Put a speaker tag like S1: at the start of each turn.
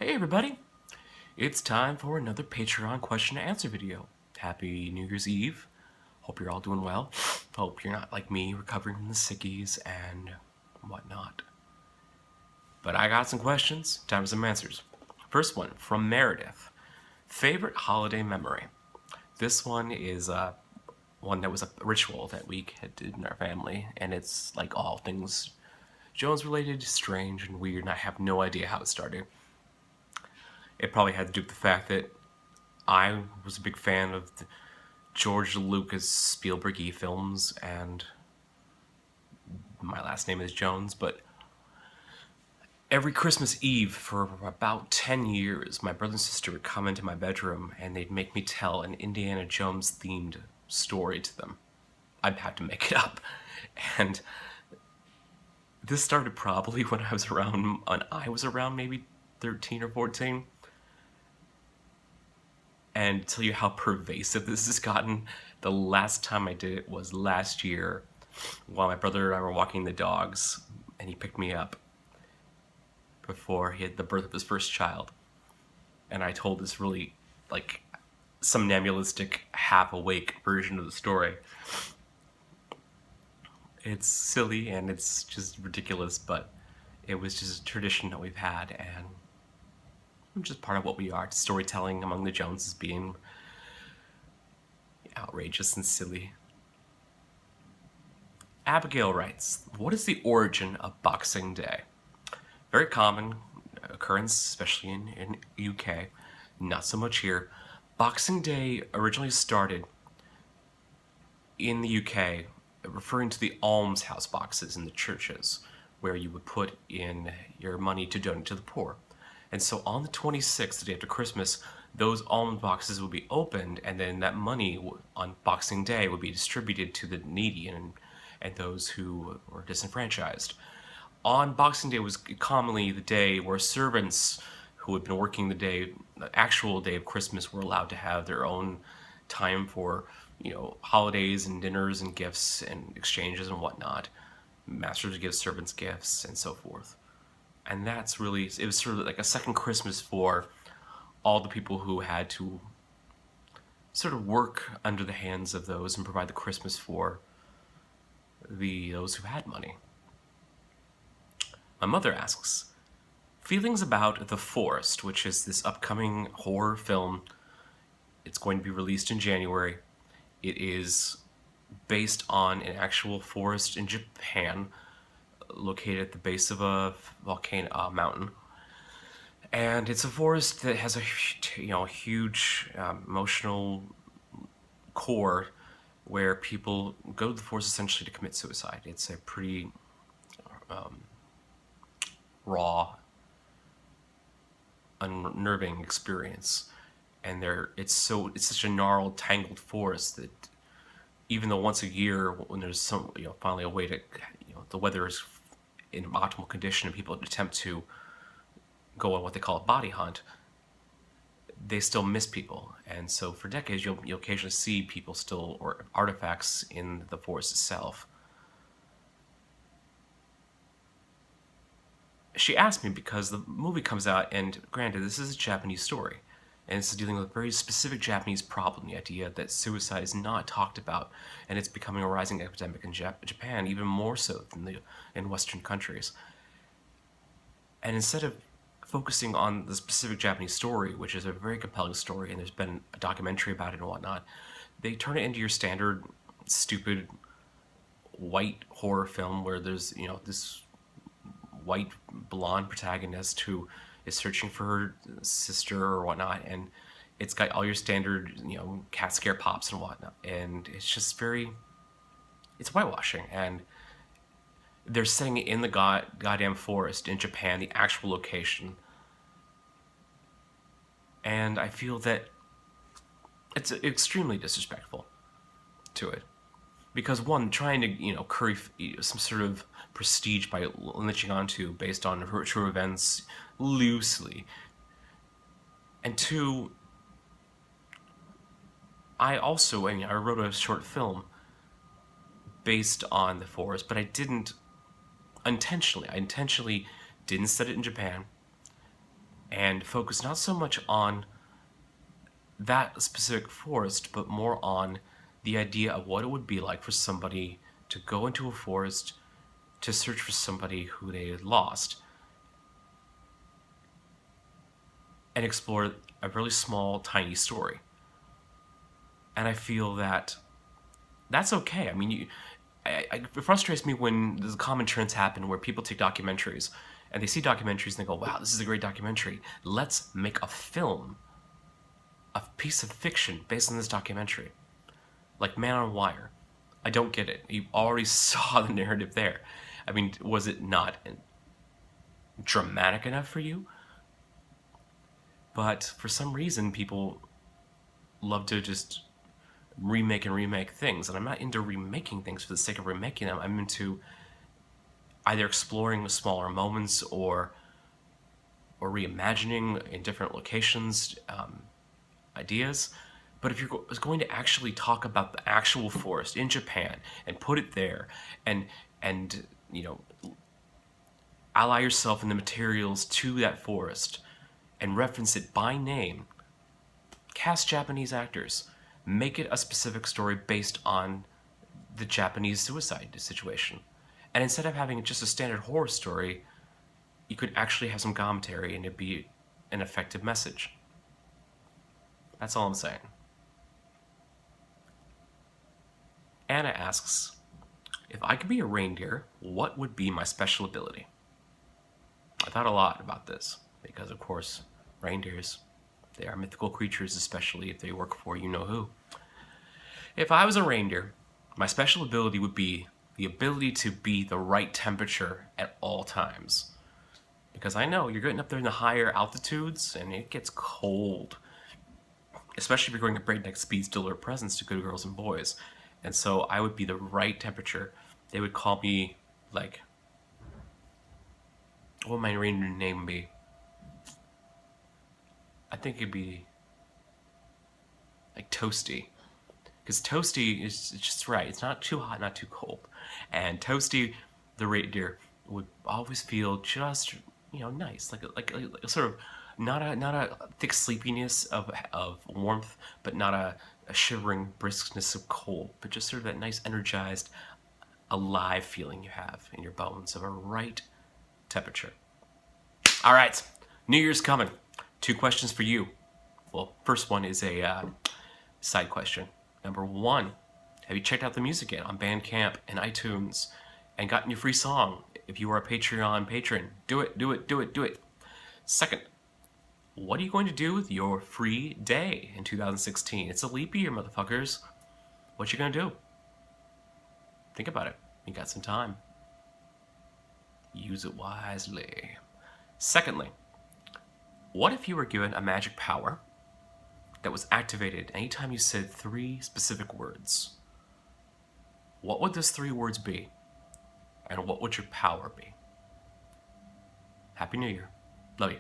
S1: Hey everybody! It's time for another Patreon question and answer video. Happy New Year's Eve. Hope you're all doing well. Hope you're not like me, recovering from the sickies and whatnot. But I got some questions, time for some answers. First one, from Meredith. Favorite holiday memory? This one is one that was a ritual that we did in our family, and it's like all things Jones related, strange and weird, and I have no idea how it started. It probably had to do with the fact that I was a big fan of the George Lucas Spielberg-y films, and my last name is Jones, but every Christmas Eve for about 10 years, my brother and sister would come into my bedroom and they'd make me tell an Indiana Jones themed story to them. I'd have to make it up. And this started probably when I was around maybe 13 or 14. And to tell you how pervasive this has gotten, the last time I did it was last year while my brother and I were walking the dogs, and he picked me up before he had the birth of his first child. And I told this really, like, somnambulistic, half-awake version of the story. It's silly and it's just ridiculous, but it was just a tradition that we've had, and just part of what we are. Storytelling among the Joneses being outrageous and silly. Abigail writes, what is the origin of Boxing Day? Very common occurrence, especially in UK. Not so much here. Boxing Day originally started in the UK, referring to the almshouse boxes in the churches, where you would put in your money to donate to the poor. And so on the 26th, the day after Christmas, those alms boxes would be opened, and then that money on Boxing Day would be distributed to the needy and those who were disenfranchised. On Boxing Day was commonly the day where servants who had been working the actual day of Christmas, were allowed to have their own time for, holidays and dinners and gifts and exchanges and whatnot. Masters would give servants gifts and so forth. And it was sort of like a second Christmas for all the people who had to sort of work under the hands of those and provide the Christmas for those who had money. My mother asks, feelings about The Forest, which is this upcoming horror film. It's going to be released in January. It is based on an actual forest in Japan, located at the base of a volcano mountain. And it's a forest that has a huge emotional core where people go to the forest essentially to commit suicide. It's a pretty raw, unnerving experience. And it's such a gnarled, tangled forest that even though once a year, when there's finally a way to, the weather is in optimal condition and people attempt to go on what they call a body hunt, they still miss people. And so for decades, you'll occasionally see people still, or artifacts in the forest itself. She asked me because the movie comes out, and granted, this is a Japanese story, and it's dealing with a very specific Japanese problem, the idea that suicide is not talked about, and it's becoming a rising epidemic in Japan, even more so than in Western countries. And instead of focusing on the specific Japanese story, which is a very compelling story, and there's been a documentary about it and whatnot, they turn it into your standard stupid white horror film where there's, this white blonde protagonist who is searching for her sister or whatnot, and it's got all your standard, cat scare pops and whatnot, and it's just it's whitewashing, and they're setting it in the goddamn forest in Japan, the actual location. And I feel that it's extremely disrespectful to it. Because one, trying to, curry some sort of prestige by lynching onto based on true events loosely. And two, I wrote a short film based on the forest, but I didn't intentionally. I intentionally didn't set it in Japan. and focus not so much on that specific forest, but more on the idea of what it would be like for somebody to go into a forest to search for somebody who they had lost and explore a really small, tiny story. And I feel that that's okay. I mean, it frustrates me when the common trends happen where people take documentaries and they see documentaries and they go, wow, this is a great documentary. Let's make a film, a piece of fiction based on this documentary. Like Man on Wire. I don't get it. You already saw the narrative there. I mean, was it not dramatic enough for you? But for some reason, people love to just remake things. And I'm not into remaking things for the sake of remaking them. I'm into either exploring the smaller moments or reimagining in different locations ideas. But if you're going to actually talk about the actual forest in Japan and put it there, and and you know ally yourself in the materials to that forest and reference it by name, cast Japanese actors, make it a specific story based on the Japanese suicide situation. And instead of having just a standard horror story, you could actually have some commentary and it'd be an effective message. That's all I'm saying. Anna asks, if I could be a reindeer, what would be my special ability? I thought a lot about this because, of course, reindeers, they are mythical creatures, especially if they work for you know who. If I was a reindeer, my special ability would be the ability to be the right temperature at all times. Because I know you're getting up there in the higher altitudes and it gets cold. Especially if you're going at breakneck speeds to deliver presents to good girls and boys. And so I would be the right temperature. They would call me, like, what would my reindeer name be? I think it'd be, like, Toasty. Because Toasty is just right. It's not too hot, not too cold. And Toasty, the reindeer, would always feel just, nice. Like a sort of, not a thick sleepiness of warmth, but not a shivering briskness of cold, but just sort of that nice, energized, alive feeling you have in your bones of a right temperature. All right, New Year's coming. 2 questions for you. Well, first one is a side question. Number 1, have you checked out the music yet on Bandcamp and iTunes and gotten your free song? If you are a Patreon patron, do it, do it, do it, do it. Second, what are you going to do with your free day in 2016? It's a leap year, motherfuckers. What you gonna do? Think about it. You got some time. Use it wisely. Secondly, what if you were given a magic power that was activated anytime you said 3 specific words? What would those 3 words be? And what would your power be? Happy New Year. Love you.